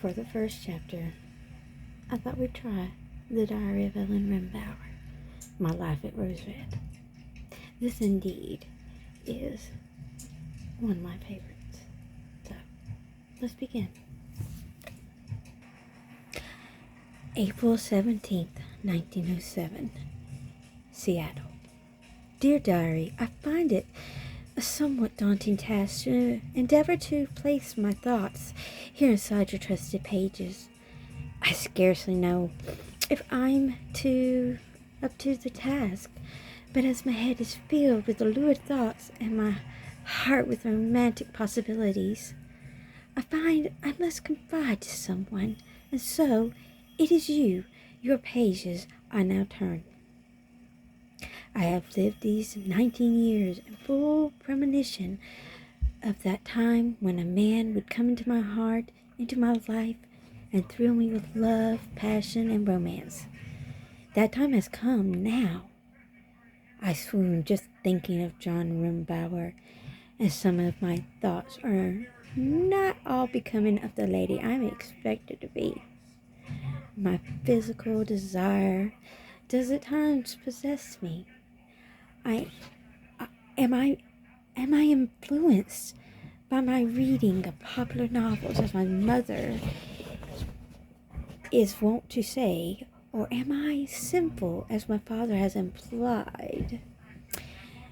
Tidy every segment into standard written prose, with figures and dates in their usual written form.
For the first chapter, I thought we'd try The Diary of Ellen Rimbauer, My Life at Rose Red. This indeed is one of my favorites. So, let's begin. April 17th, 1907, Seattle. Dear Diary, I find it a somewhat daunting task to endeavor to place my thoughts here inside your trusted pages. I scarcely know if I'm up to the task, but as my head is filled with lurid thoughts and my heart with romantic possibilities, I find I must confide to someone, and so it is your pages I now turn. I have lived these 19 years in full premonition of that time when a man would come into my heart, into my life, and thrill me with love, passion, and romance. That time has come now. I swoon just thinking of John Rimbauer, and some of my thoughts are not all becoming of the lady I'm expected to be. My physical desire does at times possess me. Am I influenced by my reading of popular novels, as my mother is wont to say, or am I sinful, as my father has implied?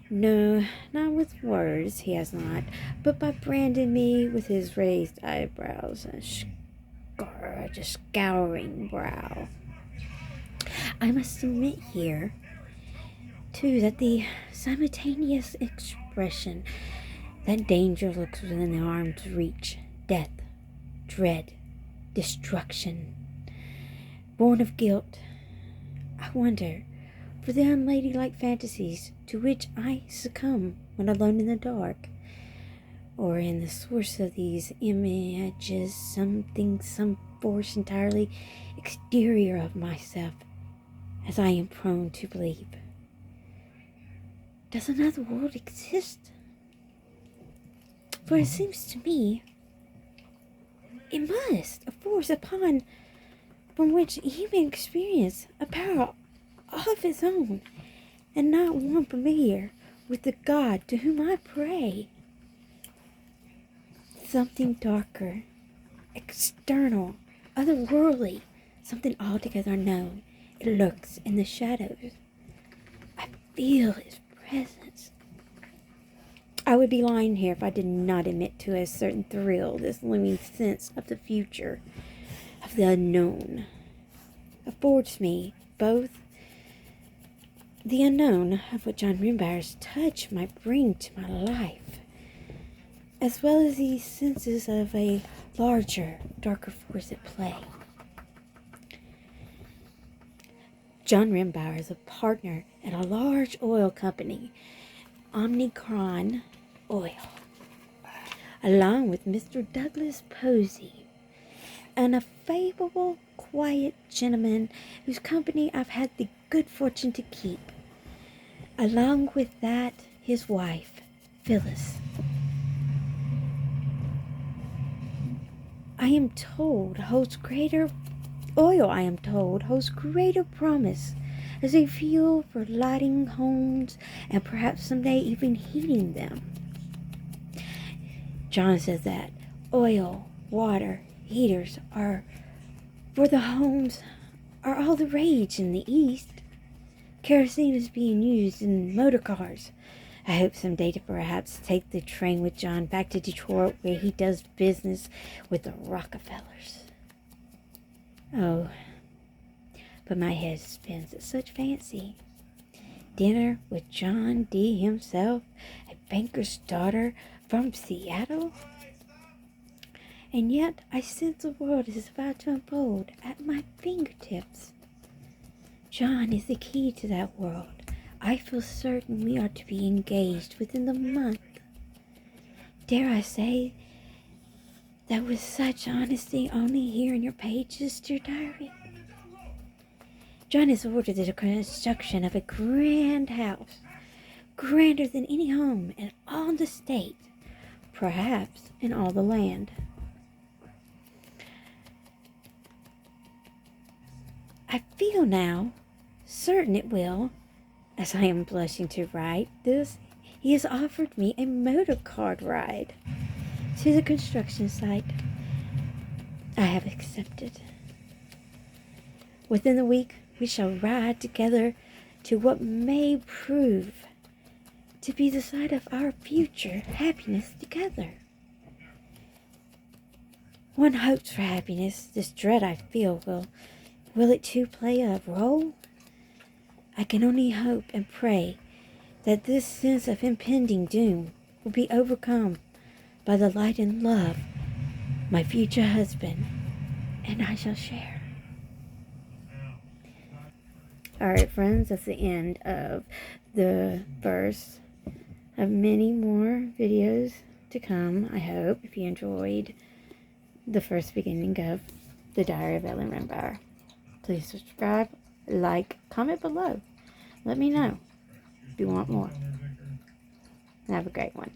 No, not with words, he has not, but by branding me with his raised eyebrows and a scouring brow. I must admit here, too, that the simultaneous expression that danger looks within the arm's reach, death, dread, destruction, born of guilt, I wonder, for the unladylike fantasies to which I succumb when alone in the dark, or in the source of these images some force entirely exterior of myself, as I am prone to believe. Does another world exist? For it seems to me it must, a force from which he may experience a power of his own, and not one familiar with the God to whom I pray. Something darker, external, otherworldly, something altogether unknown. It lurks in the shadows. I feel his presence. I would be lying here if I did not admit to a certain thrill this looming sense of the future, of the unknown. Affords me both the unknown of what John Rimbauer's touch might bring to my life, as well as the senses of a larger, darker force at play. John Rimbauer is a partner at a large oil company, Omnicron Oil, along with Mr. Douglas Posey, an affable, quiet gentleman whose company I've had the good fortune to keep. Along with that, his wife, Phyllis. I am told holds greater promise as a fuel for lighting homes and perhaps someday even heating them. John says that oil, water, heaters for the homes are all the rage in the East. Kerosene is being used in motor cars. I hope someday to perhaps take the train with John back to Detroit, where he does business with the Rockefellers. Oh, but my head spins at such fancy. Dinner with John D. himself, a banker's daughter from Seattle? And yet I sense the world is about to unfold at my fingertips. John is the key to that world. I feel certain we are to be engaged within the month. Dare I say that with such honesty only here in your pages, dear diary? John has ordered the construction of a grand house, grander than any home in all the state, perhaps in all the land. I feel now certain it will, as I am blushing to write this, he has offered me a motor car ride to the construction site. I have accepted. Within the week, we shall ride together to what may prove to be the site of our future happiness together. One hopes for happiness. This dread I feel, will it too play a role? I can only hope and pray that this sense of impending doom will be overcome by the light and love my future husband and I shall share. Alright, friends, that's the end of the first of many more videos to come, I hope, if you enjoyed the first beginning of The Diary of Ellen Rimbauer. Please subscribe, like, comment below. Let me know if you want more. Have a great one.